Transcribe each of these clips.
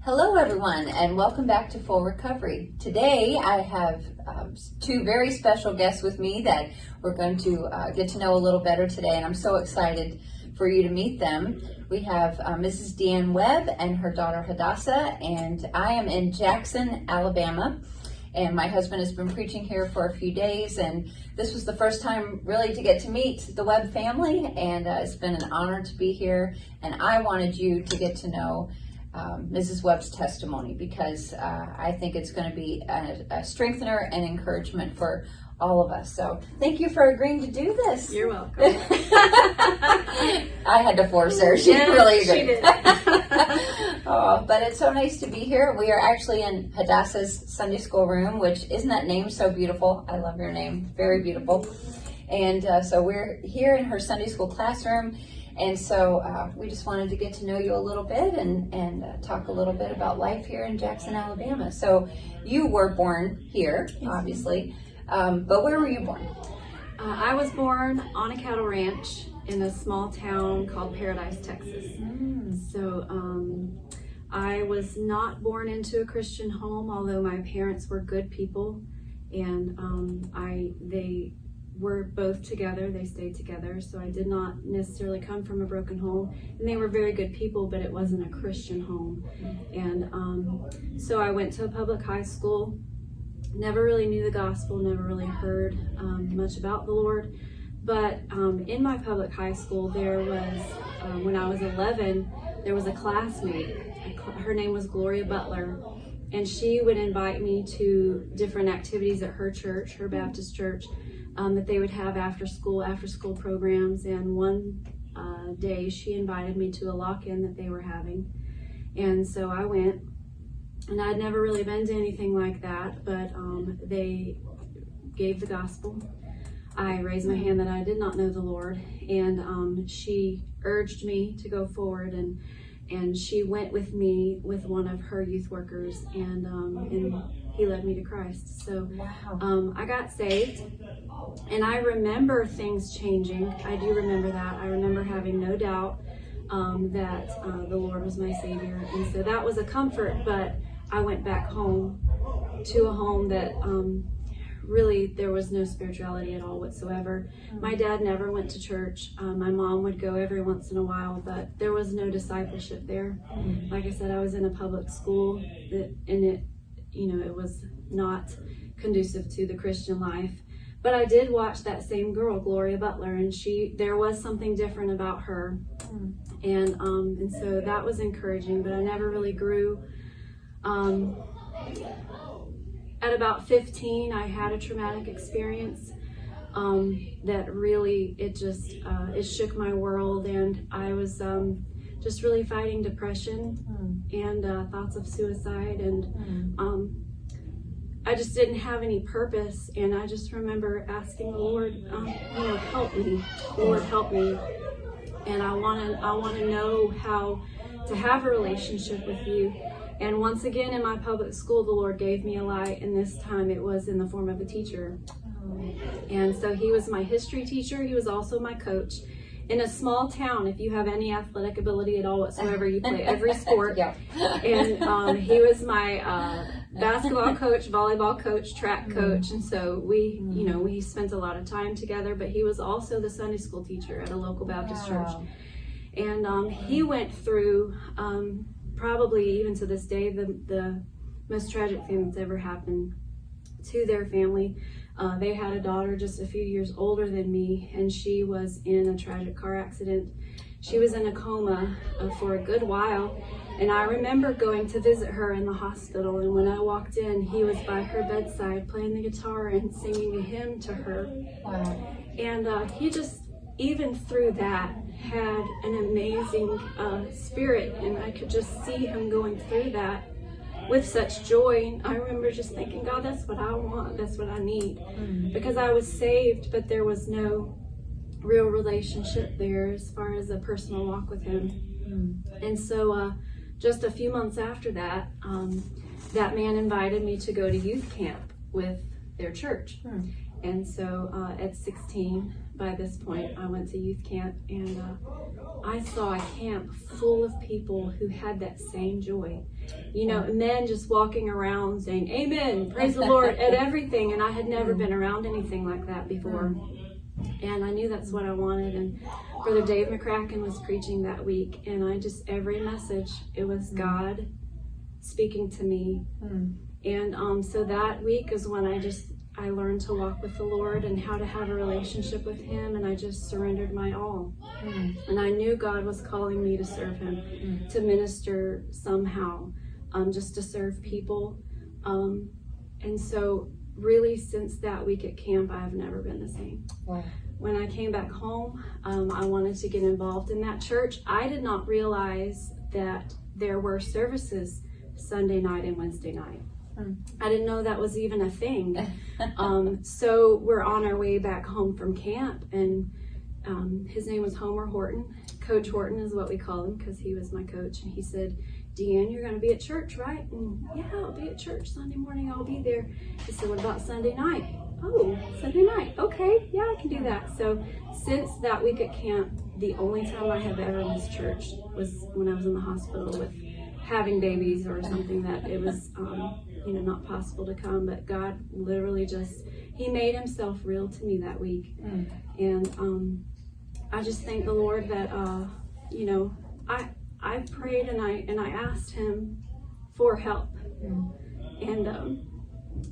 Hello everyone, and welcome back to Full Recovery. Today I have two very special guests with me that we're going to get to know a little better today, and I'm so excited for you to meet them. We have Mrs. Deanne Webb and her daughter Hadassah, and I am in Jackson, Alabama, and my husband has been preaching here for a few days, and this was the first time really to get to meet the Webb family, and it's been an honor to be here, and I wanted you to get to know Mrs. Webb's testimony, because I think it's going to be a strengthener and encouragement for all of us. So thank you for agreeing to do this. You're welcome. I had to force her. She really did. Oh, but it's so nice to be here. We are actually in Hadassah's Sunday school room, which isn't that name so beautiful? I love your name. Very beautiful. And so we're here in her Sunday school classroom. And so we just wanted to get to know you a little bit and talk a little bit about life here in Jackson, Alabama. So you were born here, obviously, but where were you born? I was born on a cattle ranch in a small town called Paradise, Texas. So I was not born into a Christian home, although my parents were good people, and they were both together. They stayed together, so I did not necessarily come from a broken home, and they were very good people, but it wasn't a Christian home. And so I went to a public high school, never really knew the gospel, never really heard much about the Lord, but in my public high school there was, when I was 11, there was a classmate. Her name was Gloria Butler, and she would invite me to different activities at her church, her Baptist church, that they would have after school programs. And one day she invited me to a lock-in that they were having, and so I went, and I'd never really been to anything like that, but they gave the gospel. I raised my hand that I did not know the Lord, and she urged me to go forward, and she went with me with one of her youth workers, and he led me to Christ. So I got saved, and I remember things changing. I do remember that. I remember having no doubt that the Lord was my Savior, and so that was a comfort. But I went back home to a home that really there was no spirituality at all whatsoever. My dad never went to church. My mom would go every once in a while, but there was no discipleship there. Like I said, I was in a public school, and it was not conducive to the Christian life. But I did watch that same girl, Gloria Butler, and there was something different about her, and so that was encouraging. But I never really grew. At about 15, I had a traumatic experience that really, it shook my world, and I was just really fighting depression and thoughts of suicide, and I just didn't have any purpose. And I just remember asking the Lord, help me, Lord, help me. And I want to know how to have a relationship with you. And once again, in my public school, the Lord gave me a light, and this time it was in the form of a teacher. And so he was my history teacher. He was also my coach. In a small town, if you have any athletic ability at all whatsoever, you play every sport. And he was my basketball coach, volleyball coach, track coach. And so we spent a lot of time together, but he was also the Sunday school teacher at a local Baptist church. And he went through, probably even to this day, the most tragic thing that's ever happened to their family. They had a daughter just a few years older than me, and she was in a tragic car accident. She was in a coma for a good while, and I remember going to visit her in the hospital, and when I walked in, he was by her bedside playing the guitar and singing a hymn to her. And he just, even through that, had an amazing spirit, and I could just see him going through that with such joy. And I remember just thinking, God, that's what I want, that's what I need, because I was saved, but there was no real relationship there as far as a personal walk with him. And so just a few months after that, that man invited me to go to youth camp with their church. And so at 16, by this point, I went to youth camp, and I saw a camp full of people who had that same joy. You know, men just walking around saying, "Amen, praise the Lord," at everything. And I had never been around anything like that before. And I knew that's what I wanted. And Brother Dave McCracken was preaching that week, and every message, it was God speaking to me. And so that week is when I learned to walk with the Lord and how to have a relationship with Him, and I just surrendered my all. And I knew God was calling me to serve Him, to minister somehow, just to serve people. And so really since that week at camp, I have never been the same. Wow. When I came back home, I wanted to get involved in that church. I did not realize that there were services Sunday night and Wednesday night. I didn't know that was even a thing. So we're on our way back home from camp, and his name was Homer Horton. Coach Horton is what we call him because he was my coach. And he said, "Deanne, you're going to be at church, right?" And yeah, I'll be at church Sunday morning. I'll be there. He said, "What about Sunday night?" "Oh, Sunday night. Okay, yeah, I can do that." So since that week at camp, the only time I have ever missed church was when I was in the hospital with having babies or something that it was, not possible to come. But God literally He made Himself real to me that week. And I just thank the Lord that, I prayed and I asked Him for help. And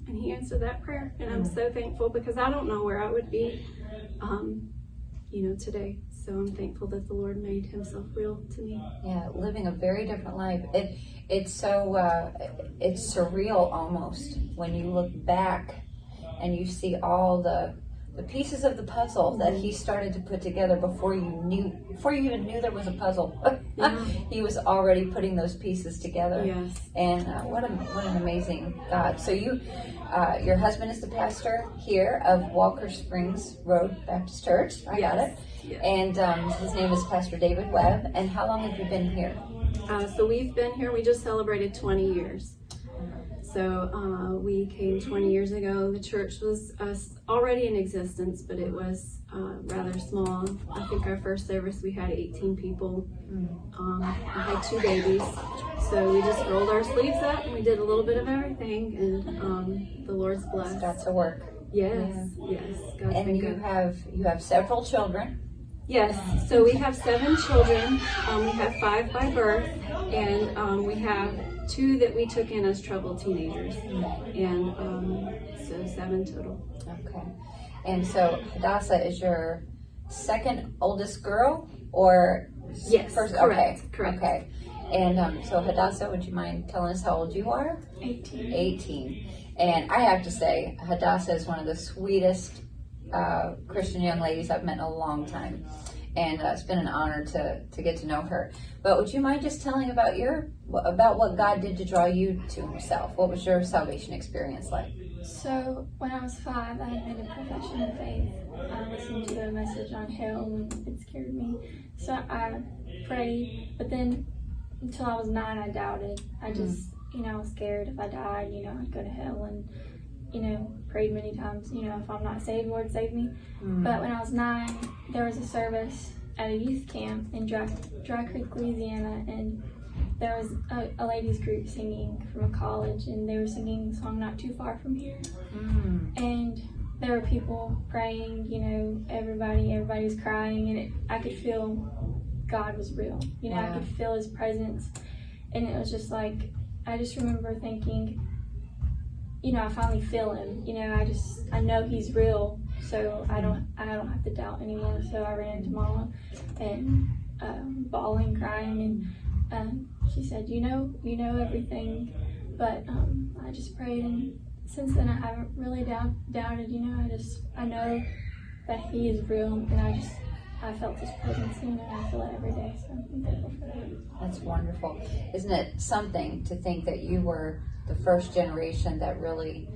He answered that prayer. And I'm so thankful, because I don't know where I would be, today. So I'm thankful that the Lord made Himself real to me. Yeah, living a very different life. It's so it's surreal almost when you look back and you see all the pieces of the puzzle that He started to put together before you even knew there was a puzzle. He was already putting those pieces together. Yes. And what an amazing God. So your husband is the pastor here of Walker Springs Road Baptist Church. I got it. Yes. And his name is Pastor David Webb. And how long have you been here? So we've been here, we just celebrated 20 years. So we came 20 years ago. The church was already in existence, but it was rather small. I think our first service we had 18 people. I had 2 babies. So we just rolled our sleeves up and we did a little bit of everything, and the Lord's blessed. Got to work. Yes. God's And been you good. have several children. Yes, so we have 7 children. We have 5 by birth, and we have 2 that we took in as troubled teenagers, and so 7 total. Okay. And so Hadassah is your second oldest girl, or Yes, first? correct, Okay. correct. Okay. And so Hadassah, would you mind telling us how old you are? 18. 18. And I have to say, Hadassah is one of the sweetest Christian young ladies I've met in a long time, and it's been an honor to get to know her. But would you mind just telling about what God did to draw you to Himself? What was your salvation experience like? So when I was 5, I had made a profession of faith. I listened to the message on hell and it scared me. So I prayed, but then until I was 9, I doubted. I just, I was scared if I died, I'd go to hell, and prayed many times, if I'm not saved, Lord, save me. But when I was 9, there was a service at a youth camp in Dry Creek, Louisiana, and there was a ladies group singing from a college, and they were singing the song Not Too Far From Here. And there were people praying, everybody was crying, and I could feel God was real. Wow. I could feel His presence, and it was just like, I just remember thinking, I finally feel Him. I know He's real, so I don't have to doubt anymore. So I ran to Mama and bawling, crying, and she said, "You know everything." But I just prayed, and since then I haven't really doubted. I know that He is real, and I felt His presence, and I feel it every day. So I'm thankful for that. That's wonderful. Isn't it something to think that you were the first generation that really,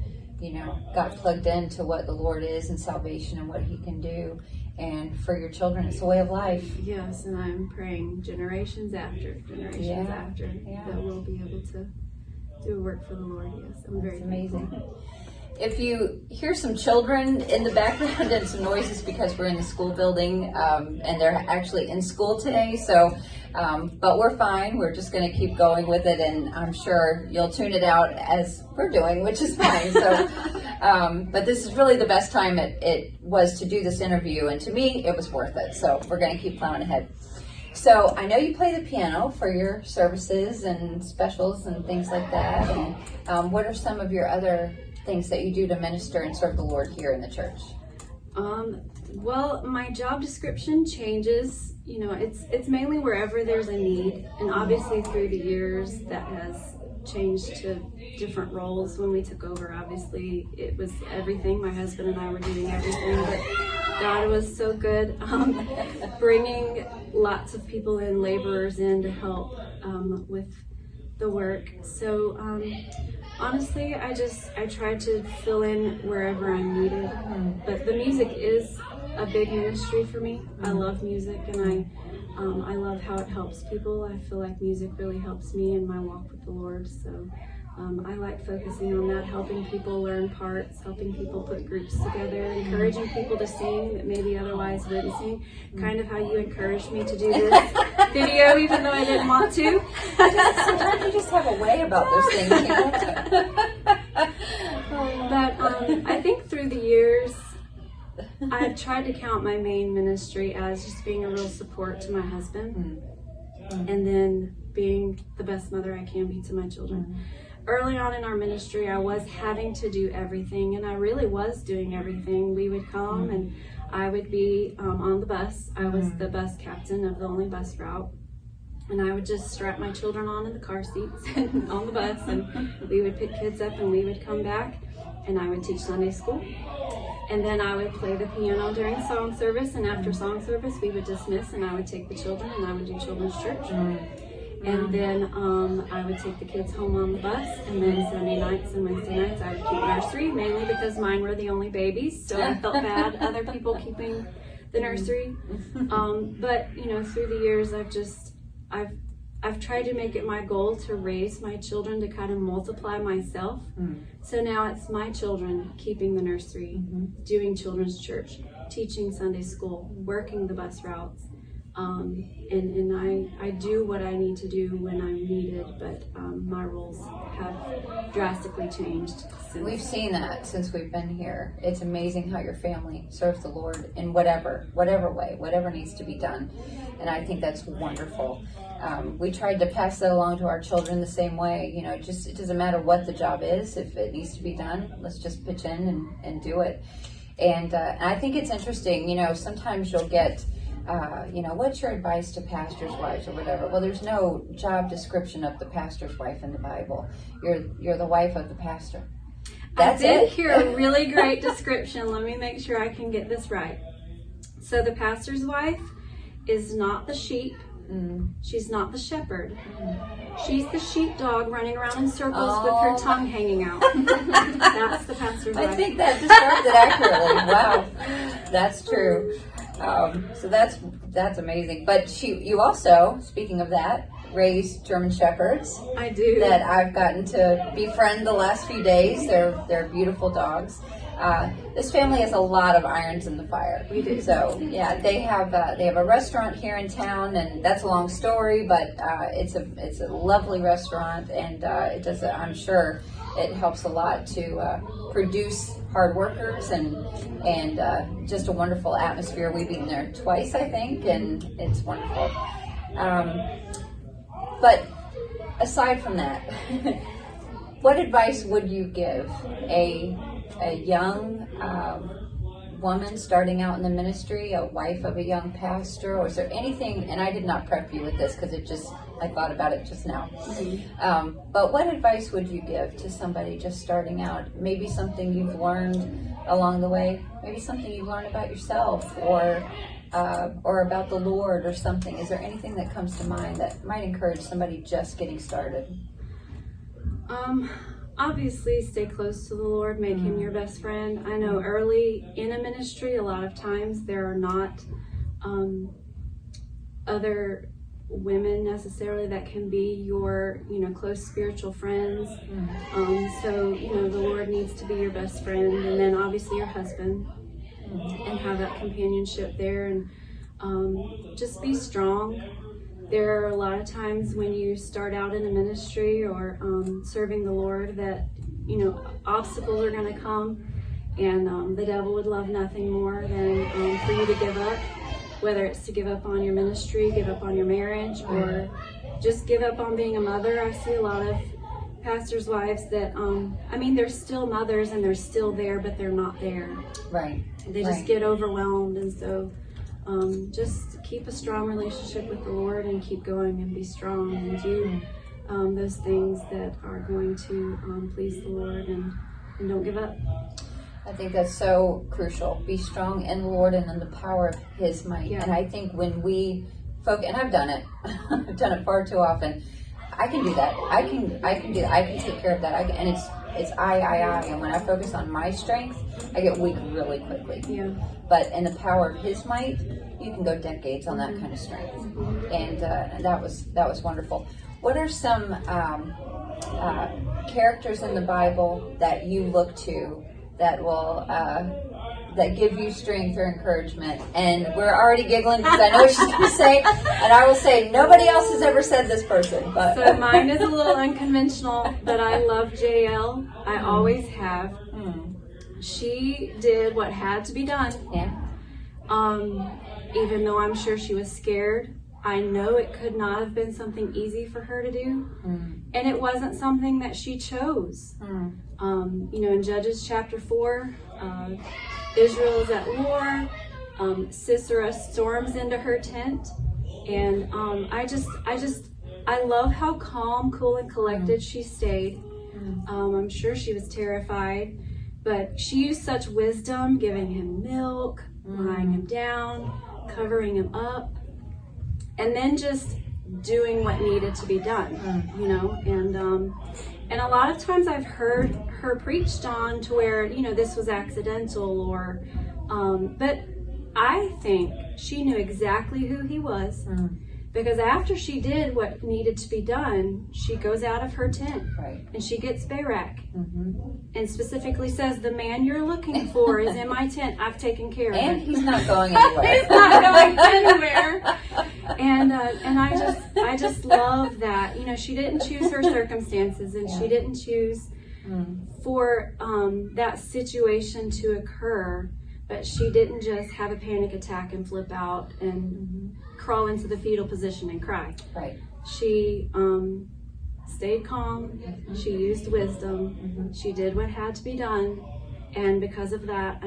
got plugged into what the Lord is and salvation and what He can do. And for your children, it's a way of life. Yes, and I'm praying generations after that we'll be able to do a work for the Lord. Yes, I'm very amazing. thankful. if you hear some children in the background and some noises, because we're in the school building, and they're actually in school today. So, but we're fine. We're just going to keep going with it, and I'm sure you'll tune it out as we're doing, which is fine. So, but this is really the best time it was to do this interview, and to me, it was worth it. So we're going to keep plowing ahead. So I know you play the piano for your services and specials and things like that. And what are some of your other things that you do to minister and serve the Lord here in the church? Well, my job description changes. You know, it's mainly wherever there's a need, and obviously through the years that has changed to different roles. When we took over, obviously it was everything. My husband and I were doing everything, but God was so good, bringing lots of people in, laborers in to help with the work. So honestly, I try to fill in wherever I'm needed. But the music is a big ministry for me. I love music, and I love how it helps people. I feel like music really helps me in my walk with the Lord. So I like focusing on that, helping people learn parts, helping people put groups together, encouraging people to sing that maybe otherwise wouldn't sing. Kind of how you encouraged me to do this video, even though I didn't want to. Sometimes you just have a way about those things, you know? But I think through the years, I've tried to count my main ministry as just being a real support to my husband, and then being the best mother I can be to my children. Early on in our ministry, I was having to do everything, and I really was doing everything. We would come, and I would be on the bus. I was the bus captain of the only bus route, and I would just strap my children on in the car seats and on the bus, and we would pick kids up, and we would come back, and I would teach Sunday school. And then I would play the piano during song service, and after song service, we would dismiss, and I would take the children, and I would do children's church. And then I would take the kids home on the bus, and then Sunday nights and Wednesday nights I would keep nursery, mainly because mine were the only babies, so I felt bad other people keeping the nursery. But you know, through the years, I've tried to make it my goal to raise my children to kind of multiply myself. So now it's my children keeping the nursery, doing children's church, teaching Sunday school, working the bus routes. And I do what I need to do when I'm needed, but my roles have drastically changed since. We've seen that since we've been here. It's amazing how your family serves the Lord in whatever way, whatever needs to be done. And I think that's wonderful. We tried to pass that along to our children the same way. You know, it doesn't matter what the job is. If it needs to be done, let's just pitch in and do it. And I think it's interesting, you know, sometimes you'll get, you know, what's your advice to pastors' wives or whatever? Well, there's no job description of the pastor's wife in the Bible. You're the wife of the pastor. That's it. I did hear a really great description. Let me make sure I can get this right. So the pastor's wife is not the sheep. She's not the shepherd. She's the sheepdog running around in circles with her tongue hanging out. That's the pastor's wife. I think that describes it accurately. Wow, that's true. So that's amazing. But you also, speaking of that, raise German Shepherds. I do. That I've gotten to befriend the last few days. They're beautiful dogs. This family has a lot of irons in the fire. We do. So yeah, they have a restaurant here in town, and that's a long story, but it's a lovely restaurant, and I'm sure it helps a lot to produce hard workers and just a wonderful atmosphere. We've been there twice, I think, and it's wonderful. But aside from that, what advice would you give a young woman starting out in the ministry, a wife of a young pastor, or is there anything, and I did not prep you with this because I thought about it just now, but what advice would you give to somebody just starting out? Maybe something you've learned along the way, maybe something you've learned about yourself or about the Lord or something. Is there anything that comes to mind that might encourage somebody just getting started? Obviously, stay close to the Lord, make Him your best friend. I know early in a ministry, a lot of times there are not other women necessarily that can be your, close spiritual friends. So, the Lord needs to be your best friend, and then obviously your husband, and have that companionship there, and just be strong. There are a lot of times when you start out in a ministry or serving the Lord that, obstacles are going to come, and the devil would love nothing more than for you to give up, whether it's to give up on your ministry, give up on your marriage, or just give up on being a mother. I see a lot of pastors' wives that, they're still mothers and they're still there, but they're not there. Right. They just get overwhelmed, and so just keep a strong relationship with the Lord and keep going and be strong and do those things that are going to please the Lord, and don't give up. I think that's so crucial. Be strong in the Lord and in the power of His might. Yeah. And I think when we focus, and I've done it, I've done it far too often. I can do that. I can do that. I can take care of that. And it's I. And when I focus on my strength, I get weak really quickly. Yeah. But in the power of His might, you can go decades on that kind of strength. And that was wonderful. What are some characters in the Bible that you look to that will that give you strength or encouragement? And we're already giggling because I know what she's going to say, and I will say nobody else has ever said this person. But So mine is a little unconventional, but I love JL. I always have. She did what had to be done. Yeah. Even though I'm sure she was scared, I know it could not have been something easy for her to do. And it wasn't something that she chose. In Judges chapter 4, Israel is at war. Sisera storms into her tent. And I love how calm, cool, and collected she stayed. I'm sure she was terrified, but she used such wisdom, giving him milk, lying him down, covering him up, and then just doing what needed to be done, and a lot of times I've heard her preached on to where, this was accidental, or, but I think she knew exactly who he was, because after she did what needed to be done, she goes out of her tent, and she gets Barak, and specifically says, the man you're looking for is in my tent. I've taken care of And it. he's not going anywhere. He's not going anywhere. And I just love that. She didn't choose her circumstances, and she didn't choose for that situation to occur, but she didn't just have a panic attack and flip out and crawl into the fetal position and cry. Right. She stayed calm. She used wisdom. She did what had to be done, and because of that,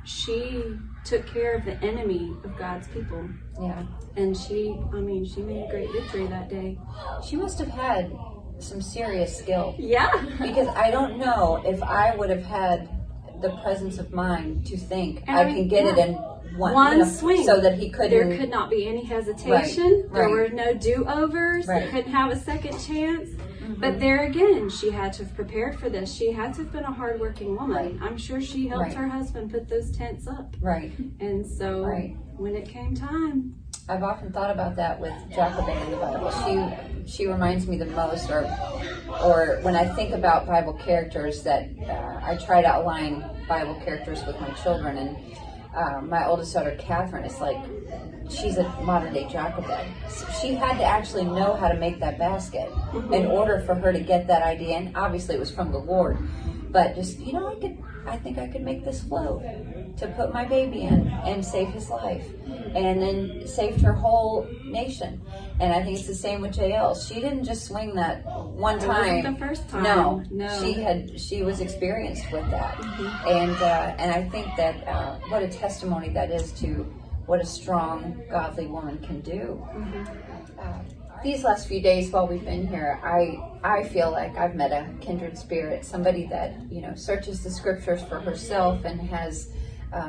she took care of the enemy of God's people. Yeah. And she made a great victory that day. She must have had some serious skill. Yeah. Because I don't know if I would have had the presence of mind to think And I can get it in one swing, so that he couldn't. There could not be any hesitation. There were no do-overs. Right. They couldn't have a second chance. But there again, she had to have prepared for this. She had to have been a hardworking woman. Right. I'm sure she helped her husband put those tents up. Right. And so when it came time, I've often thought about that with Jacobin in the Bible. She reminds me the most, or when I think about Bible characters that I try to align Bible characters with my children, and my oldest daughter Catherine is like, she's a modern day Jacobin. She had to actually know how to make that basket in order for her to get that idea, and obviously it was from the Lord. But just, I think I could make this float to put my baby in and save his life, and then saved her whole nation. And I think it's the same with JL. She didn't just swing that one time. It wasn't the first time. No. She was experienced with that, and I think that what a testimony that is to what a strong, godly woman can do. These last few days while we've been here, I feel like I've met a kindred spirit, somebody that, searches the scriptures for herself and has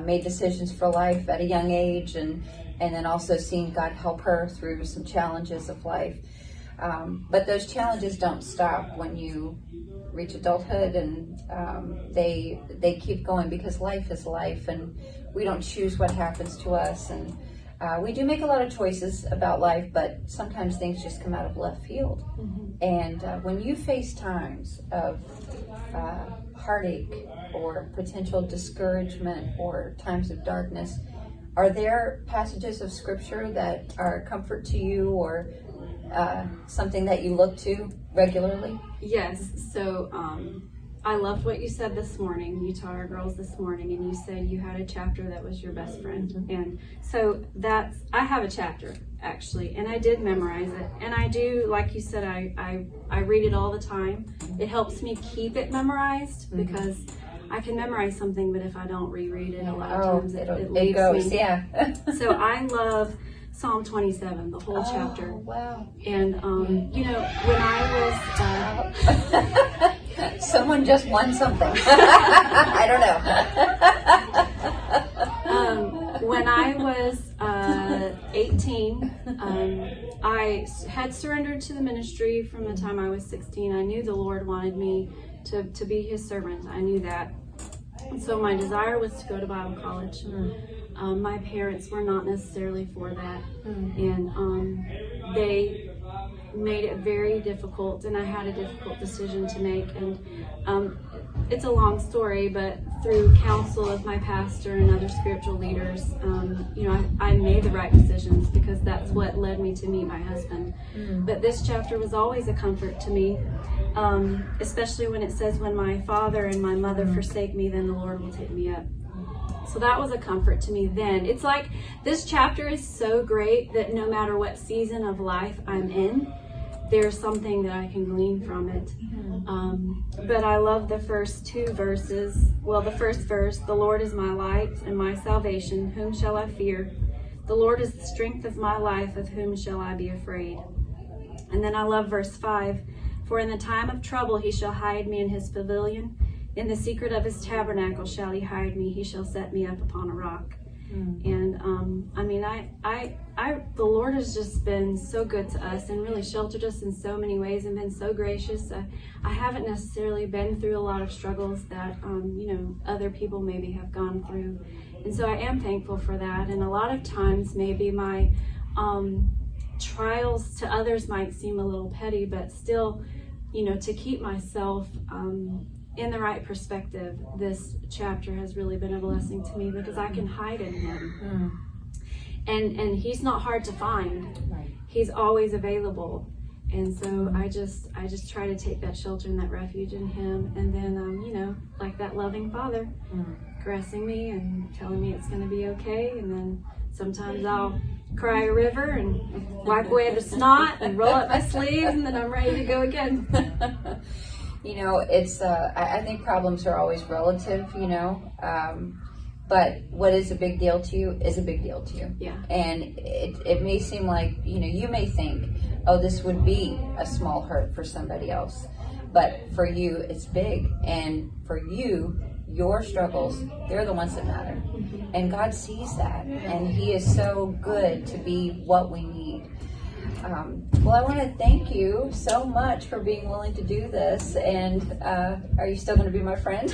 made decisions for life at a young age, and then also seen God help her through some challenges of life. But those challenges don't stop when you reach adulthood, and they keep going, because life is life, and we don't choose what happens to us. And we do make a lot of choices about life, but sometimes things just come out of left field. And when you face times of heartache or potential discouragement or times of darkness, are there passages of scripture that are a comfort to you, or something that you look to regularly? Yes. So I loved what you said this morning. You taught our girls this morning, and you said you had a chapter that was your best friend. And so I have a chapter actually, and I did memorize it. And I do, like you said, I read it all the time. It helps me keep it memorized because I can memorize something, but if I don't reread it, a lot of times it leaves goes, me. yeah. So I love Psalm 27, the whole chapter. Wow. And you know, when I was someone just won something. I don't know. when I was 18, I had surrendered to the ministry from the time I was 16. I knew the Lord wanted me to be His servant. I knew that. And so my desire was to go to Bible college. My parents were not necessarily for that. And they made it very difficult, and I had a difficult decision to make. And it's a long story, but through counsel of my pastor and other spiritual leaders, you know, I made the right decisions because that's what led me to meet my husband. But this chapter was always a comfort to me, especially when it says, when my father and my mother forsake me, then the Lord will take me up. So that was a comfort to me then. It's like this chapter is so great that no matter what season of life I'm in, there's something that I can glean from it. But I love the first two verses. Well, the first verse, the Lord is my light and my salvation. Whom shall I fear? The Lord is the strength of my life. Of whom shall I be afraid? And then I love verse 5. For in the time of trouble he shall hide me in his pavilion. In the secret of his tabernacle shall he hide me. He shall set me up upon a rock. And I mean, the Lord has just been so good to us and really sheltered us in so many ways and been so gracious. I haven't necessarily been through a lot of struggles that, you know, other people maybe have gone through. And so I am thankful for that. And a lot of times maybe my trials to others might seem a little petty, but still, you know, to keep myself in the right perspective, this chapter has really been a blessing to me because I can hide in him. And he's not hard to find. He's always available. And so I just try to take that shelter and that refuge in him. And then, you know, like that loving father, caressing me and telling me it's going to be okay. And then sometimes I'll cry a river and wipe away the snot and roll up my sleeves, and then I'm ready to go again. You know, it's, I think problems are always relative, you know, but what is a big deal to you is a big deal to you. Yeah. And it may seem like, you know, you may think, oh, this would be a small hurt for somebody else. But for you, it's big. And for you, your struggles, they're the ones that matter. And God sees that. And He is so good to be what we need. Well, I want to thank you so much for being willing to do this. And are you still going to be my friend?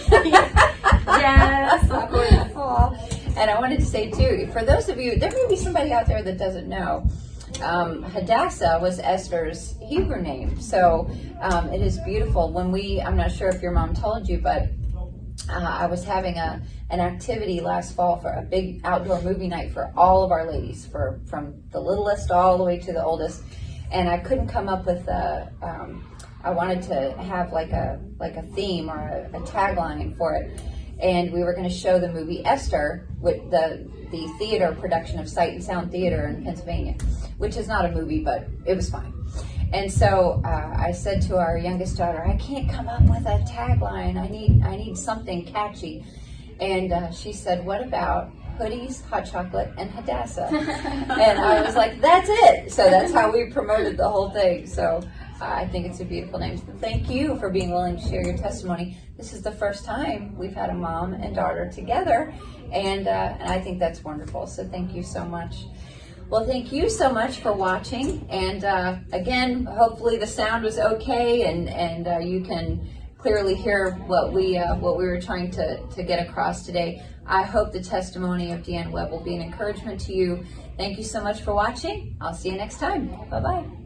Yes, of course. Aw. And I wanted to say too, for those of you, there may be somebody out there that doesn't know, Hadassah was Esther's Hebrew name. So it is beautiful. I'm not sure if your mom told you, but I was having an activity last fall for a big outdoor movie night for all of our ladies, from the littlest all the way to the oldest. And I couldn't come up with I wanted to have like a theme or a tagline for it. And we were going to show the movie Esther with the theater production of Sight and Sound Theater in Pennsylvania, which is not a movie, but it was fine. And so I said to our youngest daughter, I can't come up with a tagline. I need something catchy. And she said, what about hoodies, hot chocolate, and Hadassah? And I was like, that's it. So that's how we promoted the whole thing. So I think it's a beautiful name. So thank you for being willing to share your testimony. This is the first time we've had a mom and daughter together, and I think that's wonderful. So thank you so much. Well, thank you so much for watching. And again, hopefully the sound was okay, and you can clearly hear what we were trying to get across today. I hope the testimony of Deanne Webb will be an encouragement to you. Thank you so much for watching. I'll see you next time. Bye-bye.